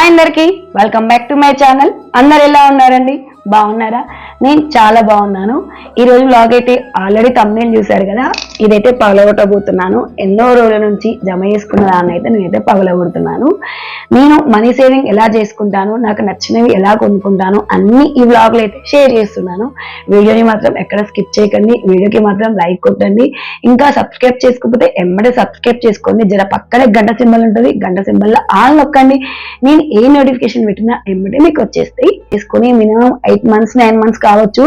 అందరికి welcome back to my channel. అందరు ఎలా ఉన్నారండి? బాగున్నారా? నేను చాలా బాగున్నాను. ఈ రోజు వ్లాగ్ అయితే ఆల్రెడీ thumbnail చూశారు కదా, ఇదైతే పగలగొట్టబోతున్నాను. ఎన్నో రోజుల నుంచి జమ చేసుకున్న దాన్ని అయితే నేనైతే పగలగొడుతున్నాను. నేను మనీ సేవింగ్ ఎలా చేసుకుంటాను, నాకు నచ్చినవి ఎలా కొనుక్కుంటాను అన్ని ఈ వ్లాగ్ లో అయితే షేర్ చేస్తున్నాను. వీడియోని మాత్రం ఎక్కడ స్కిప్ చేయకండి, వీడియోకి మాత్రం లైక్ కొట్టండి. ఇంకా సబ్స్క్రైబ్ చేసుకోకపోతే ఎమ్మడే సబ్స్క్రైబ్ చేసుకోండి. జర పక్కనే గంట సింబల్ ఉంటుంది, గంట సింబల్ లో ఆల్ నొక్కండి. నేను ఏ నోటిఫికేషన్ పెట్టినా ఎమ్మడే మీకు వచ్చేస్తాయి. తీసుకొని మినిమం 8 months 9 months కావచ్చు.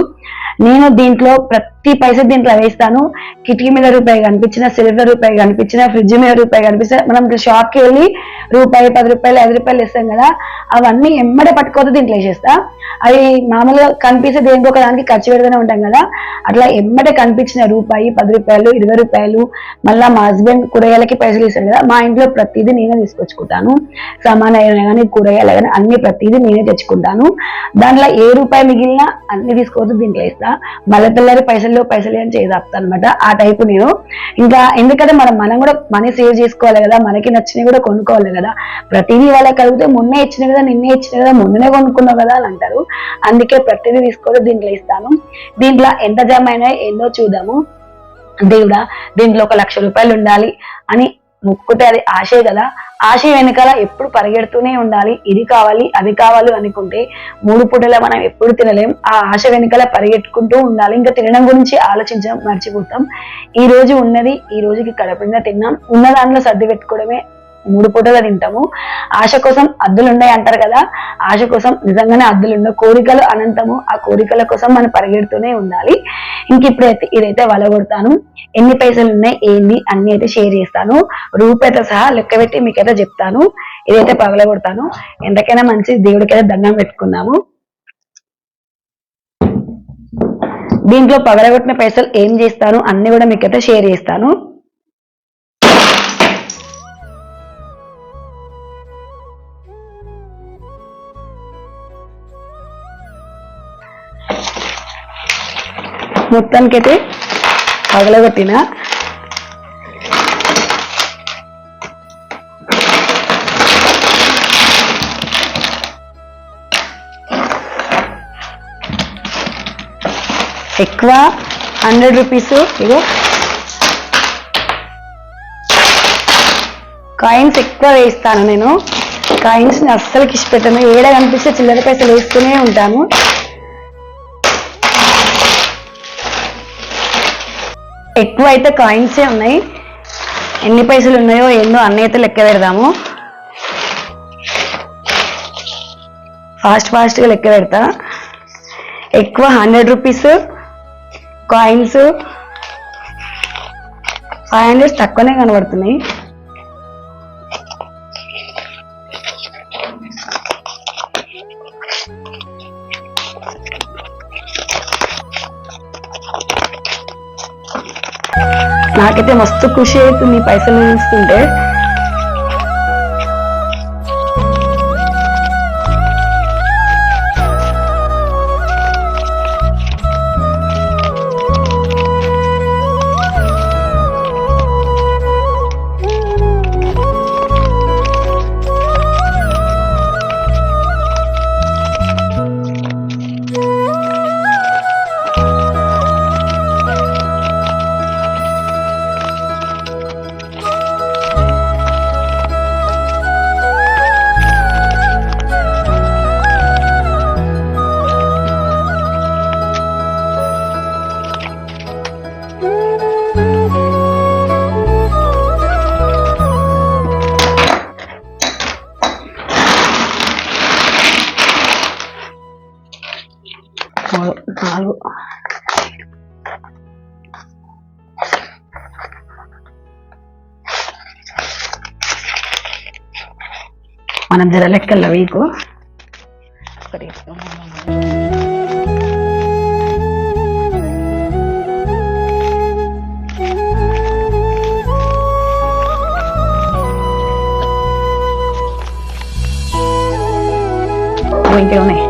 నేను దీంట్లో ప్రతి పైసా దీంట్లో వేస్తాను. కిటికీ మీద రూపాయి కనిపించిన, సిల్వర్ రూపాయి కనిపించిన, ఫ్రిడ్జ్ మీద రూపాయి కనిపిస్తే, మనం షాప్కి వెళ్ళి రూపాయి 10 రూపాయలు 5 రూపాయలు ఇస్తాం కదా, అవన్నీ ఎమ్మడే పట్టుకోవద్దు దీంట్లో వేసేస్తా. అవి మామూలుగా కనిపిస్తే దేనికి ఒక దానికి ఖర్చు పెడుతూనే ఉంటాం కదా, అట్లా ఎమ్మడే కనిపించిన రూపాయి 10 రూపాయలు 20 రూపాయలు, మళ్ళీ మా హస్బెండ్ కూరగాయలకి పైసలు ఇస్తాడు కదా, మా ఇంట్లో ప్రతిదీ నేనే తీసుకొచ్చుకుంటాను. సామాన్ అయినా కానీ కూరగాయలు కానీ అన్ని ప్రతిదీ నేనే తెచ్చుకుంటాను. దాంట్లో ఏ రూపాయి మిగిలినా అన్ని తీసుకోవద్దు దీంట్లో ఇస్తా. మళ్ళీ తెల్లారి పైసలు అని చేస్తాను అనమాట. ఆ టైపు నేను. ఇంకా ఎందుకంటే మనం కూడా మనీ సేవ్ చేసుకోవాలి కదా, మనకి నచ్చినవి కూడా కొనుక్కోవాలి కదా. ప్రతిదీ వాళ్ళకి కలిగితే మొన్నే ఇచ్చిన కదా, నిన్నే ఇచ్చిన కదా, మొన్ననే కొనుక్కున్నావు కదా అని అంటారు. అందుకే ప్రతిదీ తీసుకోవాలి దీంట్లో ఇస్తాను. దీంట్లో ఎంత జమ అయినా ఏందో చూద్దాము. దేవుడా దీంట్లో 1 లక్ష రూపాయలు ఉండాలి అని మొక్కుతే అది ఆశే కదా. ఆశ వెనకాల ఎప్పుడు పరిగెడుతూనే ఉండాలి. ఇది కావాలి అది కావాలి అనుకుంటే 3 పూటలా మనం ఎప్పుడు తినలేం. ఆ ఆశ వెనకాల పరిగెట్టుకుంటూ ఉండాలి. ఇంకా తినడం గురించి ఆలోచించాం, మర్చిపోతాం. ఈ రోజు ఉన్నది ఈ రోజుకి కడపడినా తిన్నాం. ఉన్న దాంట్లో సర్ది పెట్టుకోవడమే 3 పూటలా తింటాము. ఆశ కోసం అద్దులు ఉన్నాయి అంటారు కదా, ఆశ కోసం నిజంగానే అద్దులు ఉండవు. కోరికలు అనంతము. ఆ కోరికల కోసం మనం పరిగెడుతూనే ఉండాలి. ఇంక ఇప్పుడైతే ఇదైతే వలగొడతాను. ఎన్ని పైసలు ఉన్నాయి ఏంది అన్ని అయితే షేర్ చేస్తాను. రూపాయితో సహా లెక్క పెట్టి మీకైతే చెప్తాను. ఇదైతే పగలగొడతాను. ఎంతకైనా మంచి దేవుడికైతే దండం పెట్టుకుందాము. దీంట్లో పగలగొట్టిన పైసలు ఏం చేస్తాను అన్ని కూడా మీకైతే షేర్ చేస్తాను. మొత్తానికైతే పగలగొట్టిన ఎక్కువ 100 రూపీస్. ఇగో కాయిన్స్ ఎక్కువ వేస్తాను నేను. కాయిన్స్ ని అస్సలకి ఇష్టపెట్టాను. ఏడ కనిపిస్తే చిల్లర పైసలు వేస్తూనే ఉంటాను. ఎక్కువ అయితే కాయిన్సే ఉన్నాయి. ఎన్ని పైసలు ఉన్నాయో ఏందో అన్నీ అయితే లెక్క పెడదాము. ఫాస్ట్గా లెక్క పెడతా. ఎక్కువ 100 రూపీస్ కాయిన్స్, 500 తక్కువనే కనబడుతున్నాయి. నాకైతే మస్తు ఖుషి అవుతుంది ఈ పైసలు చూస్తుంటే. మనం జర లెక్కల్లో వీకు ఇంకే ఉన్నాయి.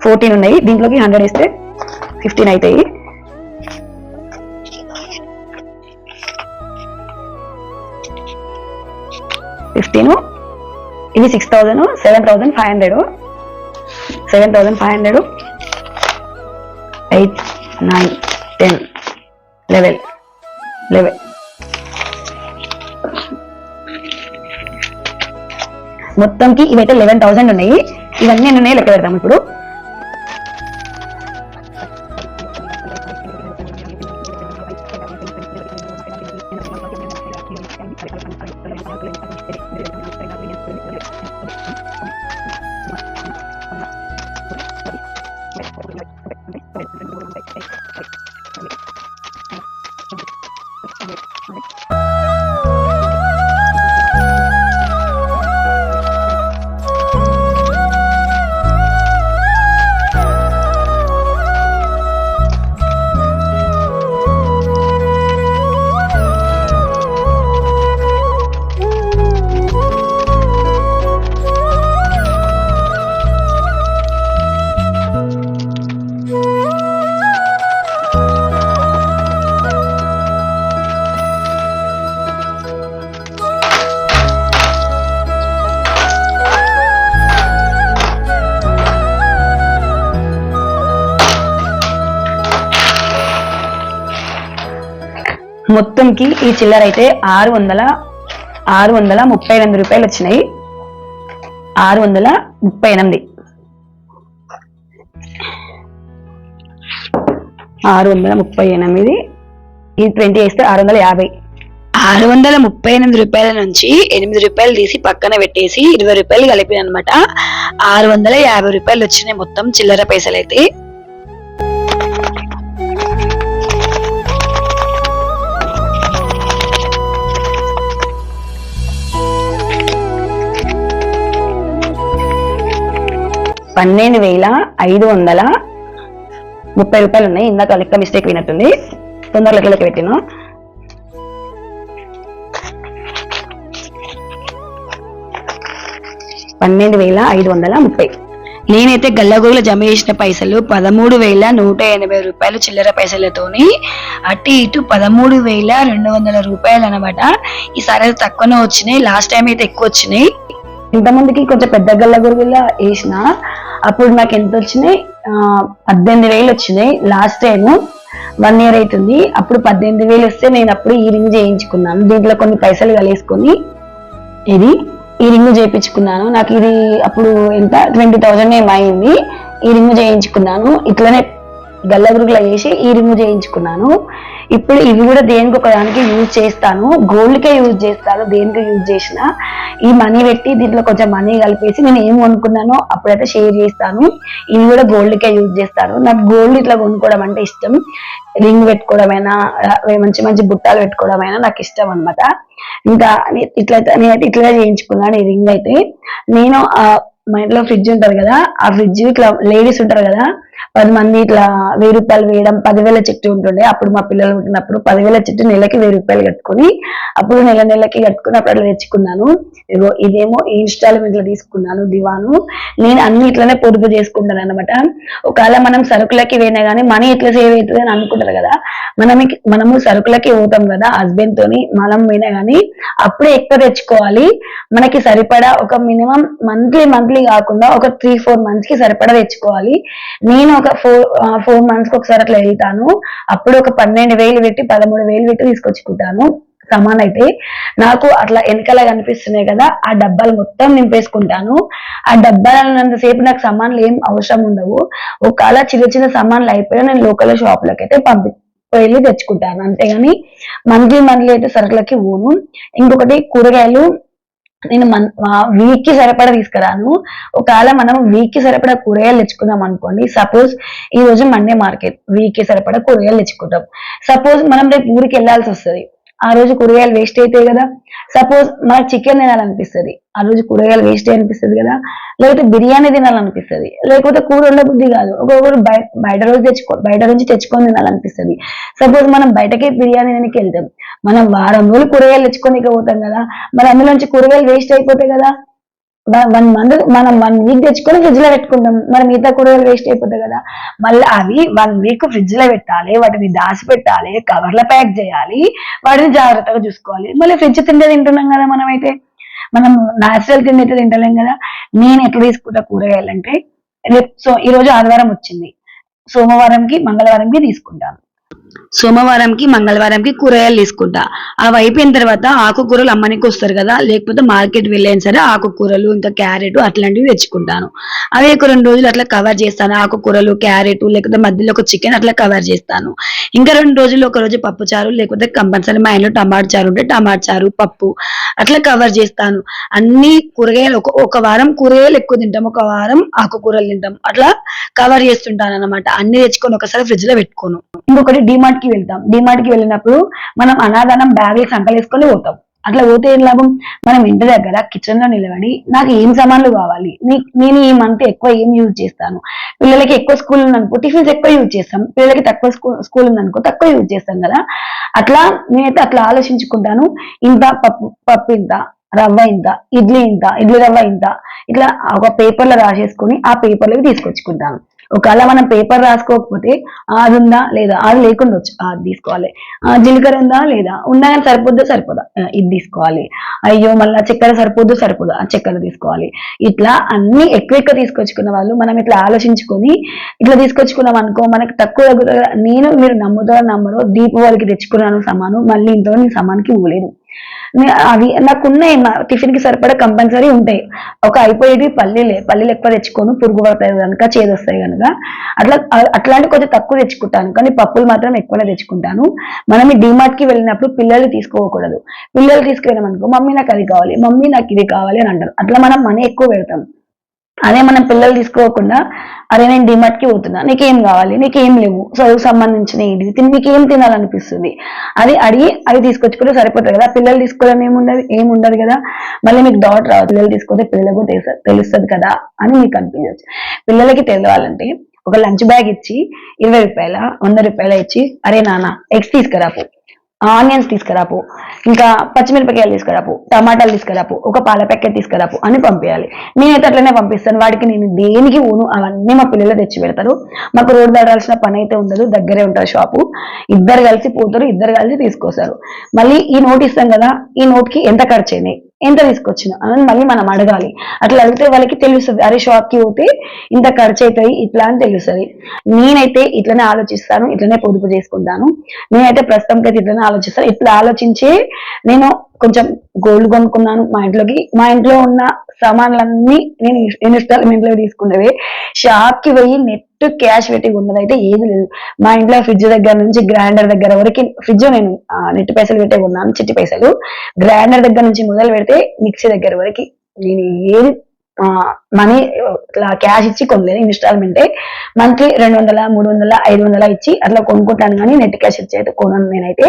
14 ఉన్నాయి, దీంట్లోకి 100 వేస్తే 15 అవుతాయి. ఇది 6,000, 7,500, 7,500, 8, 9, 10, 11. మొత్తంకి ఇవైతే 11,000 ఉన్నాయి. ఇవన్నీ ఉన్నాయి, లెక్క పెడతాం ఇప్పుడు. మొత్తంకి ఈ చిల్లర అయితే 638 రూపాయలు వచ్చినాయి. 638, 638, ఈ 20 వేస్తే 650. 638 రూపాయల నుంచి 8 రూపాయలు తీసి పక్కన పెట్టేసి 20 రూపాయలు కలిపి అనమాట 650 రూపాయలు వచ్చినాయి మొత్తం చిల్లర పైసలు అయితే. $12,530 రూపాయలు ఉన్నాయి. ఇందాక లెక్క మిస్టేక్ వినట్టుంది, తొందరగా లెక్క పెట్టినా. $12,530. నేనైతే గల్లగోగుల జమ చేసిన పైసలు 13,180 రూపాయలు చిల్లర పైసలతోని అటు ఇటు 13,200 రూపాయలు అనమాట. ఈసారి అయితే తక్కువనే వచ్చినాయి, లాస్ట్ టైం అయితే ఎక్కువ వచ్చినాయి. ఇంతమందికి కొంచెం పెద్ద గల్లగోగుల వేసిన అప్పుడు నాకు ఎంత వచ్చినాయి, 18,000 వచ్చినాయి. లాస్ట్ టైం 1 year అవుతుంది, అప్పుడు 18,000 వస్తే నేను అప్పుడు ఈ రింగ్ చేయించుకున్నాను. దీంట్లో కొన్ని పైసలు కలిసుకొని ఇది ఈ రింగ్ చేయించుకున్నాను. నాకు ఇది అప్పుడు ఎంత 20,000 ఏమో అయింది. ఈ రింగ్ చేయించుకున్నాను, ఇట్లనే గల్లగురుగులా వేసి ఈ రింగ్ చేయించుకున్నాను. ఇప్పుడు ఇవి కూడా దేనికి ఒకదానికి యూజ్ చేస్తాను, గోల్డ్కే యూజ్ చేస్తాను. దేనికి యూజ్ చేసినా ఈ మనీ పెట్టి దీంట్లో కొంచెం మనీ కలిపేసి నేను ఏం కొనుక్కున్నానో అప్పుడైతే షేర్ చేస్తాను. ఇవి కూడా గోల్డ్కే యూజ్ చేస్తాను. నాకు గోల్డ్ ఇట్లా కొనుక్కోవడం అంటే ఇష్టం. రింగ్ పెట్టుకోవడమైనా, మంచి మంచి బుట్టాలు పెట్టుకోవడమైనా నాకు ఇష్టం అనమాట. ఇంకా నేనైతే ఇట్లా చేయించుకున్నాను ఈ రింగ్ అయితే. నేను మా ఇంట్లో ఫ్రిడ్జ్ ఉంటారు కదా, ఆ ఫ్రిడ్జ్ ఇట్లా లేడీస్ ఉంటారు కదా, 10 మంది ఇట్లా 1000 రూపాయలు వేయడం, 10,000 చిట్టు ఉంటుండే. అప్పుడు మా పిల్లలు ఉంటున్నప్పుడు 10,000 చిట్టు నెలకి 1000 రూపాయలు కట్టుకుని అప్పుడు నెలకి కట్టుకుని అప్పుడు అట్లా తెచ్చుకున్నాను. ఇగో ఇదేమో ఇన్స్టాల్మెంట్ లో తీసుకున్నాను దివాను. నేను అన్ని ఇట్లనే పొదుపు చేసుకుంటాను అనమాట. ఒకవేళ మనం సరుకులకి పోయినా కానీ మనీ ఎట్లా సేవ్ అవుతుంది అని అనుకుంటారు కదా, మనము సరుకులకి పోతాం కదా హస్బెండ్ తోని, మనం పోయినా కానీ అప్పుడే ఎక్కువ తెచ్చుకోవాలి. మనకి సరిపడా ఒక మినిమం మంత్లీ కాకుండా ఒక 3-4 months కి సరిపడా తెచ్చుకోవాలి. నేను ఒక 4 months కి ఒకసారి అట్లా వెళ్తాను. అప్పుడు ఒక 12,000 పెట్టి 13,000 పెట్టి తీసుకొచ్చుకుంటాను. సామాన్ అయితే నాకు అట్లా వెనకాల కనిపిస్తున్నాయి కదా, ఆ డబ్బాలు మొత్తం నింపేసుకుంటాను. ఆ డబ్బాలన్నంతసేపు నాకు సామాన్లు ఏం అవసరం ఉండవు. ఒకవేళ చిన్న సామాన్లు అయిపోయినా నేను లోకల్ షాపులకి అయితే వెళ్ళి తెచ్చుకుంటాను. అంతేగాని మంత్లీ అయితే సరుకులకి పోను. ఇంకొకటి కూరగాయలు నేను వీక్ కి సరిపడా తీసుకురాను. ఒకవేళ మనం వీక్ కి సరిపడా కూరగాయలు తెచ్చుకున్నాం అనుకోండి, సపోజ్ ఈ రోజు మండే మార్కెట్, వీక్ కి సరిపడా కూరగాయలు తెచ్చుకుంటాం. సపోజ్ మనం రేపు ఊరికి వెళ్ళాల్సి వస్తుంది, ఆ రోజు కూరగాయలు వేస్ట్ అవుతాయి కదా. సపోజ్ మనకు చికెన్ తినాలనిపిస్తుంది, ఆ రోజు కూరగాయలు వేస్ట్ అనిపిస్తుంది కదా. లేకపోతే బిర్యానీ తినాలనిపిస్తుంది, లేకపోతే కూర ఉండబుద్ధి కాదు, ఒక్కొక్కరు బయట నుంచి తెచ్చుకొని తినాలనిపిస్తుంది. సపోజ్ మనం బయటకి బిర్యానీ తినకి వెళ్తాం, మనం వారం రోజులు కూరగాయలు తెచ్చుకొని పోతాం కదా, మరి అందులోంచి కూరగాయలు వేస్ట్ అయిపోతాయి కదా. 1 month మనం 1 week తెచ్చుకొని ఫ్రిడ్జ్ లో పెట్టుకుంటాం, మరి మిగతా కూరగాయలు వేస్ట్ అయిపోతాయి కదా. మళ్ళీ అవి 1 week ఫ్రిడ్జ్ లో పెట్టాలి, వాటిని దాచి పెట్టాలి, కవర్ల ప్యాక్ చేయాలి, వాటిని జాగ్రత్తగా చూసుకోవాలి. మళ్ళీ ఫ్రిడ్జ్ తింటున్నాం కదా మనమైతే, మనం నాచురల్ తిండి అయితే తింటలేం కదా. నేను ఎట్లా తీసుకుంటా కూరగాయలు అంటే, రేపు ఈ రోజు ఆదివారం వచ్చింది, సోమవారంకి మంగళవారంకి తీసుకుంటాను. సోమవారంకి మంగళవారంకి కూరగాయలు తీసుకుంటా. అవి అయిపోయిన తర్వాత ఆకుకూరలు అమ్మనికి వస్తారు కదా, లేకపోతే మార్కెట్ వెళ్ళైనా సరే ఆకుకూరలు ఇంకా క్యారెట్ అట్లాంటివి తెచ్చుకుంటాను. అవి ఒక 2 రోజులు అట్లా కవర్ చేస్తాను. ఆకుకూరలు, క్యారెట్, లేకపోతే మధ్యలో ఒక చికెన్ అట్లా కవర్ చేస్తాను. ఇంకా 2 రోజులు, ఒక రోజు పప్పు చారు, లేకపోతే కంపల్సరీ మా ఇంట్లో టమాటా చారు ఉంటే టమాటా చారు, పప్పు అట్లా కవర్ చేస్తాను. అన్ని కూరగాయలు ఒక వారం కూరగాయలు ఎక్కువ తింటాం, ఒక వారం ఆకుకూరలు తింటాం, అట్లా కవర్ చేస్తుంటాను అనమాట. అన్ని తెచ్చుకొని ఒకసారి ఫ్రిడ్జ్ లో పెట్టుకోను. ఇంకొకటి డిమార్ట్ కి వెళ్తాం. డిమార్ట్ కి వెళ్ళినప్పుడు మనం అనాదానం బ్యాగులు సంకలేసుకొని పోతాం. అట్లా పోతే ఏం లాభం? మనం ఇంటి దగ్గర కిచెన్ లో నిలబడి నాకు ఏం సామాన్లు కావాలి, నేను ఈ మంత్ ఎక్కువ ఏం యూజ్ చేస్తాను, పిల్లలకి ఎక్కువ స్కూల్ ఉందనుకో టిఫిన్స్ ఎక్కువ యూజ్ చేస్తాం, పిల్లలకి తక్కువ స్కూల్ ఉందనుకో తక్కువ యూజ్ చేస్తాం కదా. అట్లా నేనైతే అట్లా ఆలోచించుకుంటాను. ఇంత పప్పు ఇంత, రవ్వ ఇంత, ఇడ్లీ రవ్వ ఇంత, ఇట్లా ఒక పేపర్ లో రాసేసుకొని ఆ పేపర్లోకి తీసుకొచ్చుకుంటాను. ఒకవేళ మనం పేపర్ రాసుకోకపోతే అది ఉందా లేదా, అది లేకుండా వచ్చు అది తీసుకోవాలి, జీలకర్ర ఉందా లేదా, ఉన్నా కానీ సరిపోదా ఇది తీసుకోవాలి, అయ్యో మళ్ళీ చక్కెర సరిపోదా ఆ చక్కెర తీసుకోవాలి. ఇట్లా అన్ని ఎక్కువ తీసుకొచ్చుకున్న వాళ్ళు మనం ఇట్లా ఆలోచించుకొని ఇట్లా తీసుకొచ్చుకున్నాం అనుకో మనకి తక్కువ తగ్గుతుంది. మీరు నమ్మరో దీపావళికి తెచ్చుకున్నాను సమాను, మళ్ళీ ఇంట్లో నేను సమానికి ఇవ్వలేదు. అవి నాకున్నాయి, టిఫిన్ కి సరిపడా కంపల్సరీ ఉంటాయి. ఒక అయిపోయేది పల్లీలు ఎక్కువ తెచ్చుకోను, పురుగు పడతాయి కనుక, చేదొస్తాయి కనుక. అట్లాంటి కొంచెం తక్కువ తెచ్చుకుంటాను, కానీ పప్పులు మాత్రం ఎక్కువనే తెచ్చుకుంటాను. మనం ఈ డిమార్ట్ కి వెళ్ళినప్పుడు పిల్లలు తీసుకోకూడదు. పిల్లలు తీసుకెళ్ళామనుకో మమ్మీ నాకు అది కావాలి, మమ్మీ నాకు ఇది కావాలి అని అంటారు. అట్లా మనం మనీ ఎక్కువ పెడతాం. అదే మనం పిల్లలు తీసుకోకుండా, అరే నేను డిమార్ట్ కి పోతున్నా, నీకేం కావాలి, నీకేం లేవు, చదువు సంబంధించిన ఇది నీకేం తినాలనిపిస్తుంది, అది అడిగి అవి తీసుకొచ్చుకుంటే సరిపోతుంది కదా. పిల్లలు తీసుకోవడం ఏముండదు కదా. మళ్ళీ మీకు డౌట్ రావచ్చు, పిల్లలు తీసుకుంటే పిల్లలకు తెలుస్తుంది కదా అని మీకు అనిపించవచ్చు. పిల్లలకి తెలియాలంటే ఒక లంచ్ బ్యాగ్ ఇచ్చి 20 రూపాయల 100 రూపాయల ఇచ్చి, అరే నాన్న ఎగ్స్ తీసుకురాపు, ఆనియన్స్ తీసుకురాపు, ఇంకా పచ్చిమిరపకాయలు తీసుకురాపు, టమాటాలు తీసుకురాపు, ఒక పాల ప్యాకెట్ తీసుకురాపు అని పంపించాలి. నేనైతే అట్లనే పంపిస్తాను. వాడికి నేను దేనికి ఊను అవన్నీ మా పిల్లలు తెచ్చి పెడతారు. మాకు రోడ్ దాడాల్సిన పని అయితే ఉండదు, దగ్గరే ఉంటుంది షాపు. ఇద్దరు కలిసి పోతారు, ఇద్దరు కలిసి తీసుకొస్తారు. మళ్ళీ ఈ నోట్ ఇస్తాం కదా, ఈ నోట్ కి ఎంత ఖర్చు అయినాయి, ఎంత తీసుకొచ్చిన అని మళ్ళీ మనం అడగాలి. అట్లా అడిగితే వాళ్ళకి తెలుస్తుంది, అరే షాప్ కి పోతే ఇంత ఖర్చు అవుతాయి ఇట్లా అని తెలుస్తుంది. నేనైతే ఇట్లనే ఆలోచిస్తాను, ఇట్లనే పొదుపు చేసుకుంటాను. నేనైతే ప్రస్తుతానికి ఇట్లనే ఆలోచిస్తాను. ఇట్లా ఆలోచించి నేను కొంచెం గోల్డ్ కొనుక్కున్నాను మా ఇంట్లోకి. మా ఇంట్లో ఉన్న సామాన్లన్నీ నేను ఇన్స్టాల్మెంట్ లో తీసుకున్నవే. షాప్ కి పోయి నెట్ క్యాష్ పెట్టి ఉన్నదైతే ఏది లేదు. మా ఇంట్లో ఫ్రిడ్జ్ దగ్గర నుంచి గ్రైండర్ దగ్గర వరకు, ఫ్రిడ్జ్ నేను నెట్ పైసలు పెట్టే ఉన్నాను, చిట్టి పైసలు. గ్రైండర్ దగ్గర నుంచి మొదలు పెడితే మిక్సీ దగ్గర వరకు నేను ఏది మనీ ఇట్లా క్యాష్ ఇచ్చి కొనలేదు, ఇన్స్టాల్మెంటే. మంత్లీ 200, 300, 500 ఇచ్చి అట్లా కొనుక్కుంటాను, కానీ నెట్ క్యాష్ ఇచ్చి అయితే కొనను. నేనైతే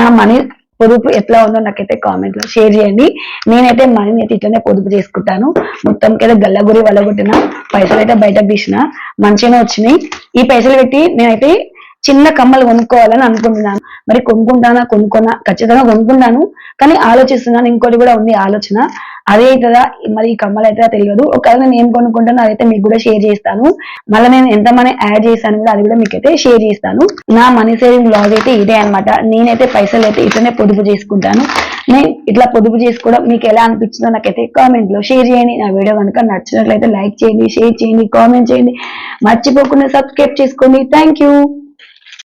నా మనీ పొదుపు ఎట్లా ఉందో నాకైతే కామెంట్ లో షేర్ చేయండి. నేనైతే మనీని అయితే ఇట్లనే పొదుపు చేసుకుంటాను. మొత్తం కదా గల్లగురి వలగొట్టిన పైసలు అయితే బయటకు తీసిన మంచిగానే వచ్చినాయి. ఈ పైసలు పెట్టి నేనైతే చిన్న కమ్మలు కొనుక్కోవాలని అనుకుంటున్నాను. మరి కొనుక్కోనా ఖచ్చితంగా కొనుక్కుంటాను, కానీ ఆలోచిస్తున్నాను. ఇంకోటి కూడా ఉంది ఆలోచన, అదే అవుతుందా మరి ఈ కమ్మలు అయితే తెలియదు. ఒకవేళ నేను ఏం కొనుక్కుంటానో అదైతే మీకు కూడా షేర్ చేస్తాను. మళ్ళీ నేను ఎంత మనీ యాడ్ చేస్తాను కూడా అది కూడా మీకైతే షేర్ చేస్తాను. నా మనీ సేవింగ్ బ్లాగ్ అయితే ఇదే అనమాట. నేనైతే పైసలు అయితే ఇట్లనే పొదుపు చేసుకుంటాను. నేను ఇట్లా పొదుపు చేసుకోవడం మీకు ఎలా అనిపించిందో నాకైతే కామెంట్ లో షేర్ చేయండి. నా వీడియో కనుక నచ్చినట్లయితే లైక్ చేయండి, షేర్ చేయండి, కామెంట్ చేయండి. మర్చిపోకుండా సబ్స్క్రైబ్ చేసుకోండి. Thank you.